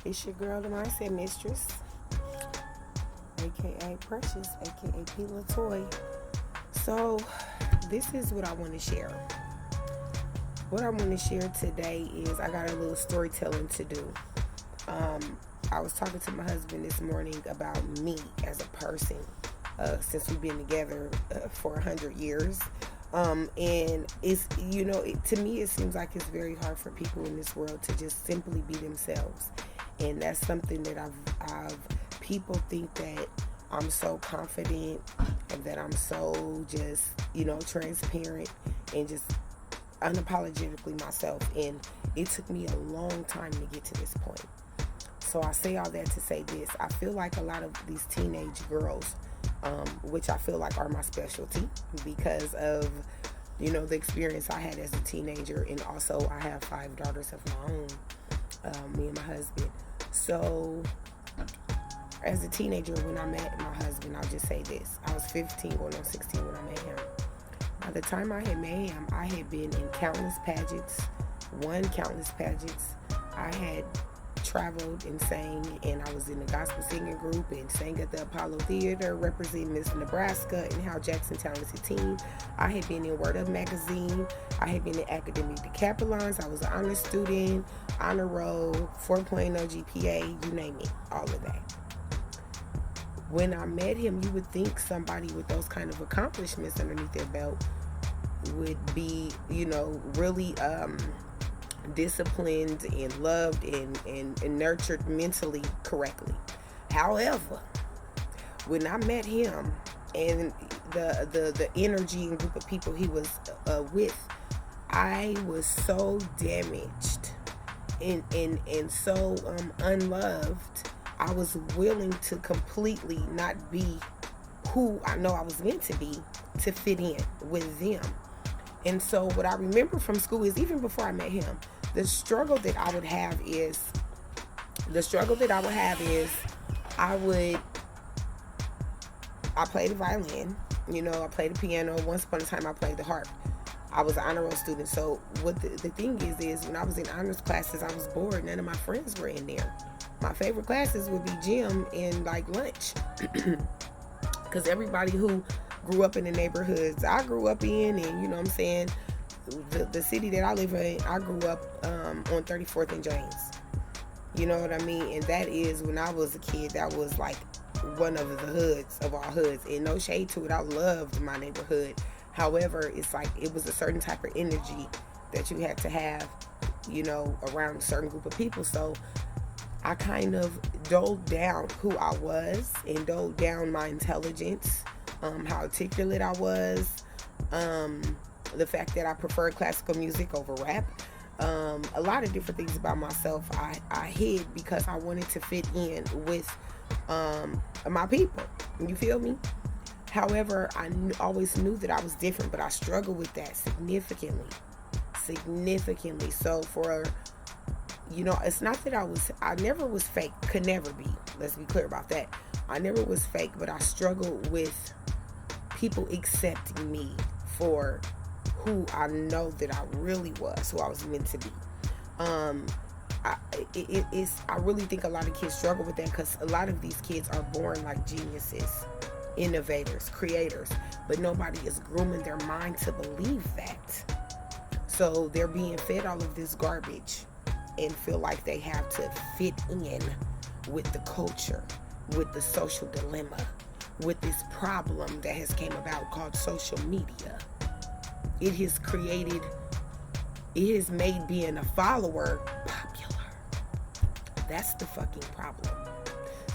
It's your girl, the Mindset Mistress, aka Precious, aka P. Latoy. So, this is what I want to share. What I want to share today is I got a little storytelling to do. I was talking to my husband this morning about me as a person, since we've been together for 100 years. And it's, to me, it seems like it's very hard for people in this world to just simply be themselves. And that's something that I've people think that I'm so confident and that I'm so just, transparent and just unapologetically myself. And it took me a long time to get to this point. So I say all that to say this. I feel like a lot of these teenage girls, which I feel like are my specialty because of, the experience I had as a teenager. And also I have 5 daughters of my own, me and my husband. So as a teenager, when I met my husband, I'll just say this. I was 15 going on 16 when I met him. By the time I had met him, I had been in countless pageants, won countless pageants. I had traveled and sang, and I was in the gospel singing group and sang at the Apollo Theater representing Miss Nebraska and Hal Jackson Talented Teen. I had been in Word Up magazine. I had been in Academic Decathlons. I was an honor student, honor roll, 4.0 GPA, you name it, all of that. When I met him, you would think somebody with those kind of accomplishments underneath their belt would be, really disciplined and loved and nurtured mentally correctly. However, when I met him and the energy and group of people he was with, I was so damaged and so unloved. I was willing to completely not be who I know I was meant to be to fit in with them. And so what I remember from school is, even before I met him, the struggle that I would have is I played the violin, I played the piano. Once upon a time I played the harp. I was an honor roll student. So what the thing is when I was in honors classes, I was bored. None of my friends were in there. My favorite classes would be gym and like lunch. Because everybody who grew up in the neighborhoods I grew up in, and the city that I live in, I grew up on 34th and James. You know what I mean? And that is, when I was a kid, that was like one of the hoods of all hoods. And no shade to it, I loved my neighborhood. However, it's like it was a certain type of energy that you had to have, around a certain group of people. So I kind of doled down who I was and doled down my intelligence, how articulate I was, the fact that I preferred classical music over rap, a lot of different things about myself I hid because I wanted to fit in with my people. You feel me? However, I always knew that I was different, but I struggled with that significantly. So for, it's not that I never was fake, could never be. Let's be clear about that. I never was fake, but I struggled with people accepting me for who I know that I really was, who I was meant to be. I really think a lot of kids struggle with that because a lot of these kids are born like geniuses, innovators, creators, but nobody is grooming their mind to believe that. So they're being fed all of this garbage and feel like they have to fit in with the culture, with the social dilemma, with this problem that has came about called social media. It has made being a follower popular. That's the fucking problem.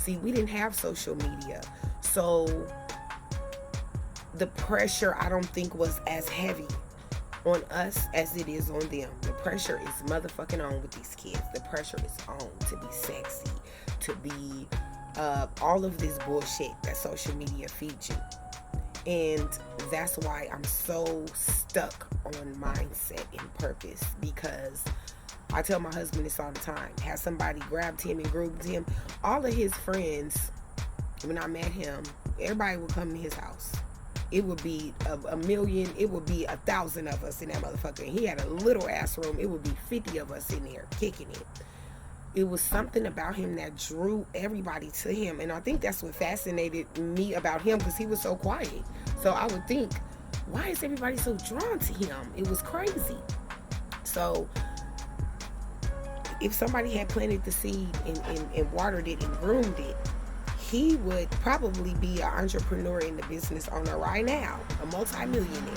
See, we didn't have social media, so the pressure I don't think was as heavy on us as it is on them. The pressure is motherfucking on with these kids. The pressure is on to be sexy, to be all of this bullshit that social media feeds you. And that's why I'm so stuck on mindset and purpose, because I tell my husband this all the time. Has somebody grabbed him and groomed him? All of his friends, when I met him, everybody would come to his house. It would be a million, it would be 1,000 of us in that motherfucker. And he had a little ass room. It would be 50 of us in there kicking it. it was something about him that drew everybody to him. And I think that's what fascinated me about him, because he was so quiet. So I would think, why is everybody so drawn to him? It was crazy. So if somebody had planted the seed and watered it and groomed it, he would probably be an entrepreneur and a business owner right now, a multi-millionaire.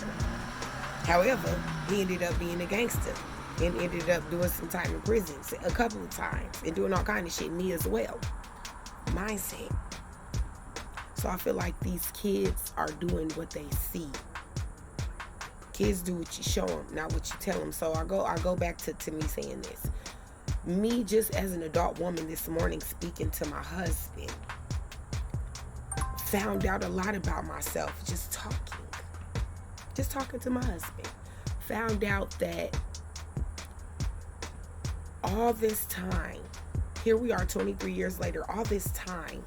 However, he ended up being a gangster and ended up doing some time in prison a couple of times and doing all kind of shit, me as well. Mindset. So I feel like these kids are doing what they see. Kids do what you show them, not what you tell them. So I go back to me saying this. Me, just as an adult woman this morning, speaking to my husband, found out a lot about myself just talking to my husband. Found out that all this time, here we are 23 years later, all this time,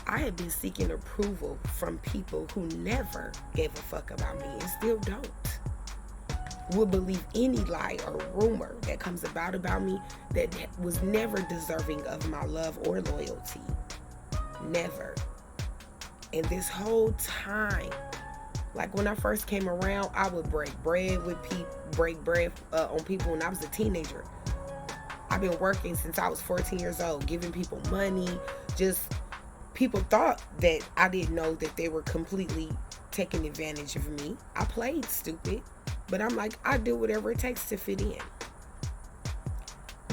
I had been seeking approval from people who never gave a fuck about me and still don't. Would believe any lie or rumor that comes about me that was never deserving of my love or loyalty. Never. And this whole time, like when I first came around, I would break bread on people when I was a teenager. I've been working since I was 14 years old, giving people money. Just people thought that I didn't know that they were completely taking advantage of me. I played stupid, but I'm like, I do whatever it takes to fit in.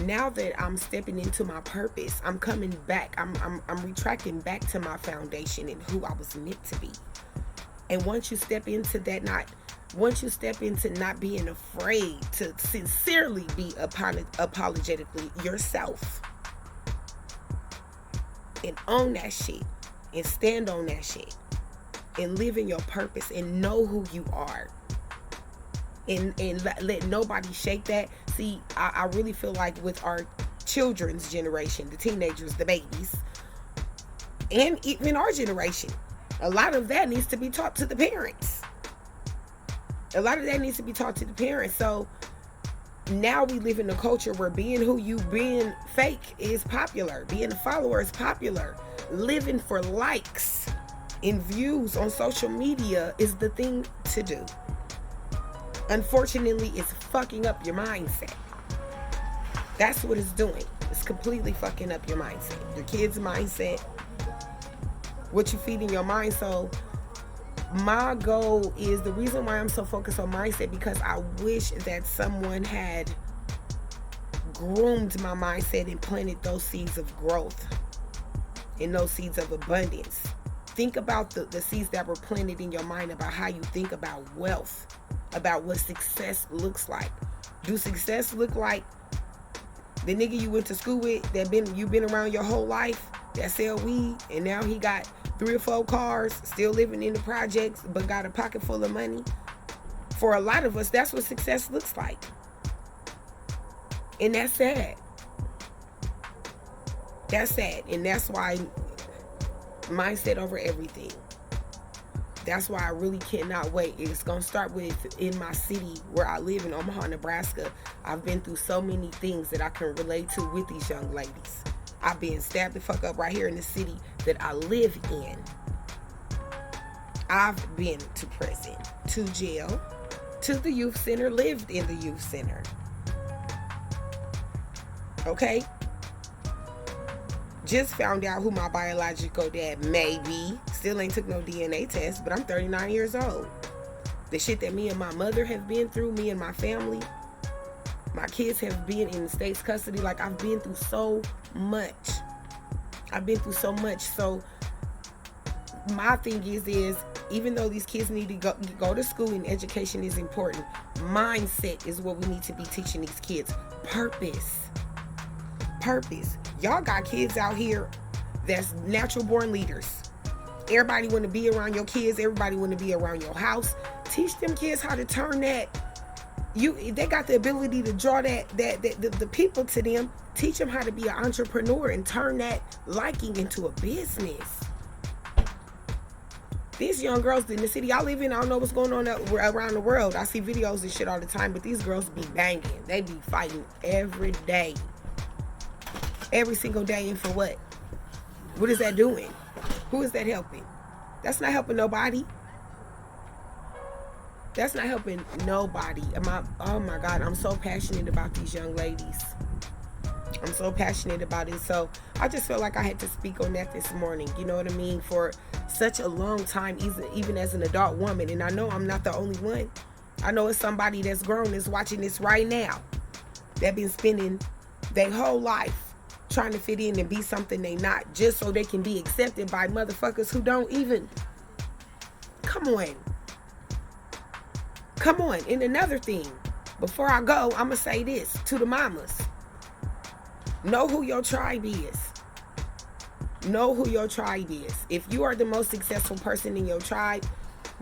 Now that I'm stepping into my purpose, I'm coming back. I'm retracting back to my foundation and who I was meant to be. And once you step into that, not being afraid to sincerely be apologetically yourself and own that shit and stand on that shit and live in your purpose and know who you are and let nobody shake that. See, I really feel like with our children's generation, the teenagers, the babies, and even our generation, a lot of that needs to be taught to the parents. So now we live in a culture where being fake is popular. Being a follower is popular. Living for likes and views on social media is the thing to do. Unfortunately, it's fucking up your mindset. That's what it's doing. It's completely fucking up your mindset. Your kids' mindset. What you feed in your mind. So my goal is, the reason why I'm so focused on mindset, because I wish that someone had groomed my mindset and planted those seeds of growth and those seeds of abundance. Think about the seeds that were planted in your mind about how you think about wealth, about what success looks like. Do success look like the nigga you went to school with you've been around your whole life that sell weed, and now he got 3 or 4 cars, still living in the projects, but got a pocket full of money? For a lot of us, that's what success looks like. And that's sad. That's sad. And that's why mindset over everything. That's why I really cannot wait. It's going to start with, in my city where I live in Omaha, Nebraska. I've been through so many things that I can relate to with these young ladies. I've been stabbed the fuck up right here in the city that I live in. I've been to prison, to jail, to the youth center, lived in the youth center. Okay? Just found out who my biological dad may be. Still ain't took no DNA test, but I'm 39 years old. The shit that me and my mother have been through, me and my family, my kids have been in the state's custody. Like, I've been through so much. So my thing is even though these kids need to go to school and education is important, mindset is what we need to be teaching these kids. Purpose. Y'all got kids out here that's natural born leaders. Everybody want to be around your kids. Everybody want to be around your house. Teach them kids how to turn that. They got the ability to draw the people to them. Teach them how to be an entrepreneur and turn that liking into a business. These young girls in the city I live in, I don't know what's going on around the world. I see videos and shit all the time, but these girls be banging. They be fighting every day. every single day, and for what? What is that doing? Who is that helping? That's not helping nobody. That's not helping nobody. Oh my God, I'm so passionate about these young ladies. I'm so passionate about it. So I just felt like I had to speak on that this morning. You know what I mean? For such a long time, even as an adult woman. And I know I'm not the only one. I know it's somebody that's grown that's watching this right now. That been spending their whole life trying to fit in and be something they not, just so they can be accepted by motherfuckers who don't even. Come on. Come on. And another thing, before I go, I'm going to say this to the mamas. Know who your tribe is. Know who your tribe is. If you are the most successful person in your tribe,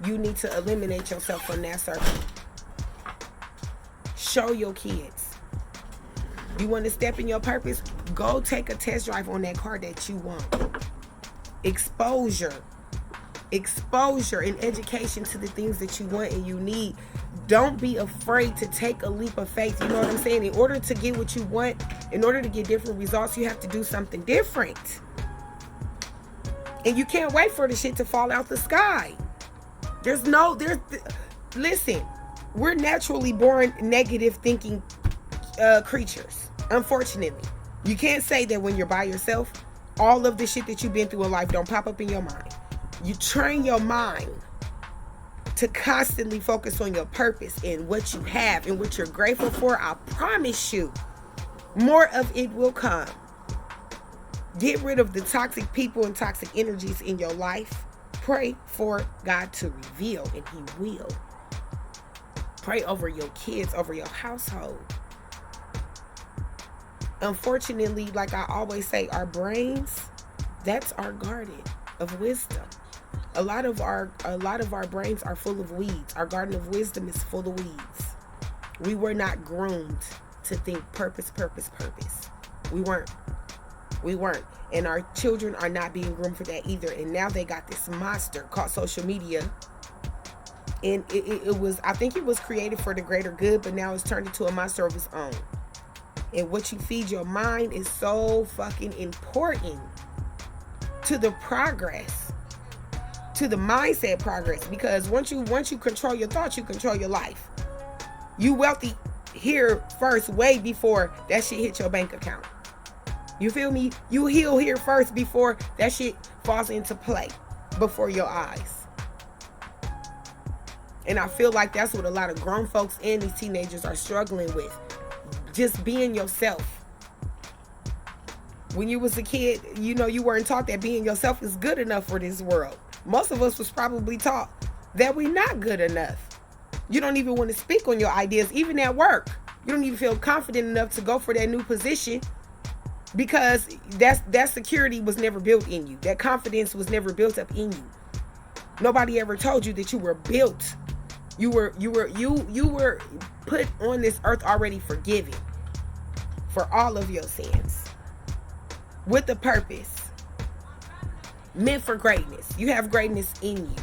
you need to eliminate yourself from that circle. Show your kids. You want to step in your purpose? Go take a test drive on that car that you want. Exposure and education to the things that you want and you need. Don't be afraid to take a leap of faith. You know what I'm saying? In order to get what you want, in order to get different results, you have to do something different. And you can't wait for the shit to fall out the sky. Listen, we're naturally born negative thinking creatures. Unfortunately, you can't say that when you're by yourself, all of the shit that you've been through in life don't pop up in your mind. You train your mind to constantly focus on your purpose and what you have and what you're grateful for. I promise you, more of it will come. Get rid of the toxic people and toxic energies in your life. Pray for God to reveal, and He will. Pray over your kids, over your household. Unfortunately, like I always say, our brains, that's our garden of wisdom. A lot of our brains are full of weeds. Our garden of wisdom is full of weeds. We were not groomed to think purpose. We weren't. And our children are not being groomed for that either. And now they got this monster called social media. And I think it was created for the greater good, but now it's turned into a monster of its own. And what you feed your mind is so fucking important to the progress, to the mindset progress. Because once you control your thoughts, you control your life. You wealthy here first, way before that shit hit your bank account. You feel me? You heal here first before that shit falls into play before your eyes. And I feel like that's what a lot of grown folks and these teenagers are struggling with. Just being yourself. When you was a kid, you know, you weren't taught that being yourself is good enough for this world. Most of us was probably taught that we're not good enough. You don't even want to speak on your ideas, even at work. You don't even feel confident enough to go for that new position because that security was never built in you. That confidence was never built up in you. Nobody ever told you that you were built. You were put on this earth already forgiven for all of your sins with a purpose, meant for greatness. You have greatness in you.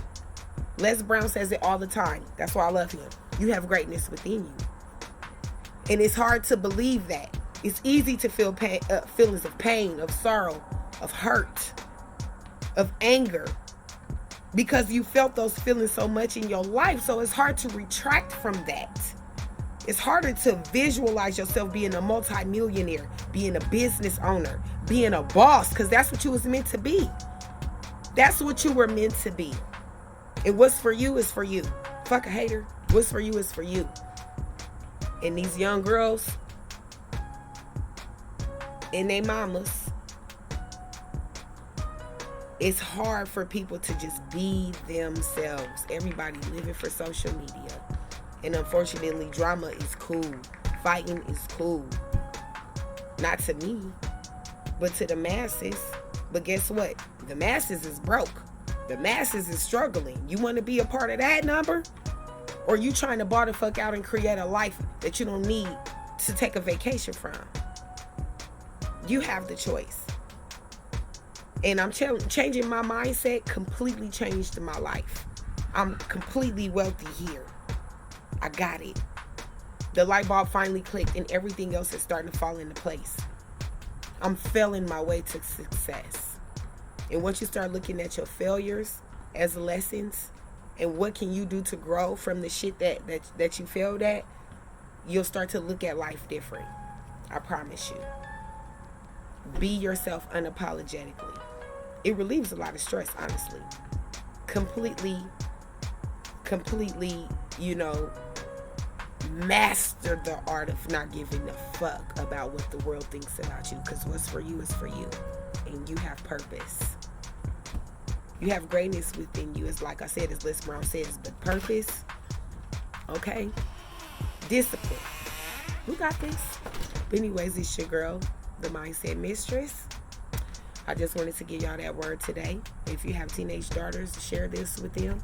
Les Brown says it all the time. That's why I love him. You have greatness within you. And it's hard to believe that. It's easy to feel feelings of pain, of sorrow, of hurt, of anger, because you felt those feelings so much in your life. So it's hard to retract from that. It's harder to visualize yourself being a multimillionaire, being a business owner, being a boss, because that's what you was meant to be. That's what you were meant to be. And what's for you is for you. Fuck a hater. What's for you is for you. And these young girls and their mamas, it's hard for people to just be themselves. Everybody living for social media. And unfortunately, drama is cool. Fighting is cool. Not to me, but to the masses. But guess what? The masses is broke. The masses is struggling. You want to be a part of that number? Or you trying to bar the fuck out and create a life that you don't need to take a vacation from? You have the choice. And I'm changing my mindset. Completely changed my life. I'm completely wealthy here. I got it. The light bulb finally clicked and everything else is starting to fall into place. I'm failing my way to success. And once you start looking at your failures as lessons and what can you do to grow from the shit that you failed at, you'll start to look at life different. I promise you. Be yourself unapologetically. It relieves a lot of stress, honestly. Completely, master the art of not giving a fuck about what the world thinks about you, because what's for you is for you, and you have purpose. You have greatness within you. It's like I said, as Les Brown says, but purpose, okay? Discipline. We got this. But anyways, it's your girl, the Mindset Mistress. I just wanted to give y'all that word today. If you have teenage daughters, share this with them,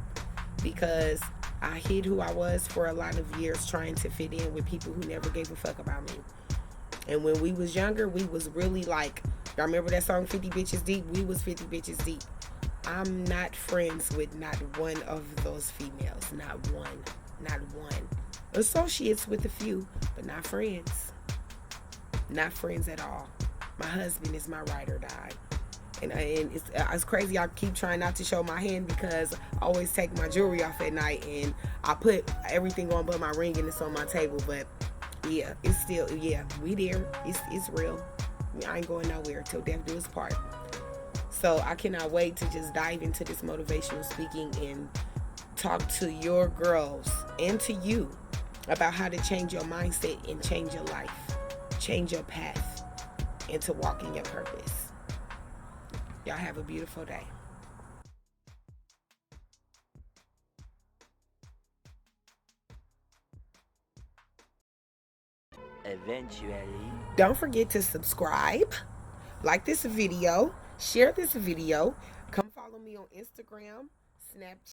because I hid who I was for a lot of years trying to fit in with people who never gave a fuck about me. And when we was younger, we was really like, y'all remember that song 50 Bitches Deep? We was 50 Bitches Deep. I'm not friends with not one of those females. Not one. Not one. Associates with a few, but not friends. Not friends at all. My husband is my ride or die. And it's crazy. I keep trying not to show my hand because I always take my jewelry off at night and I put everything on but my ring and it's on my table. But yeah, it's still, yeah, we there. It's real. I ain't going nowhere till death do us part. So I cannot wait to just dive into this motivational speaking and talk to your girls and to you about how to change your mindset and change your life, change your path, and to walk in your purpose. Y'all have a beautiful day. Eventually. Don't forget to subscribe, like this video, share this video. Come follow me on Instagram, Snapchat.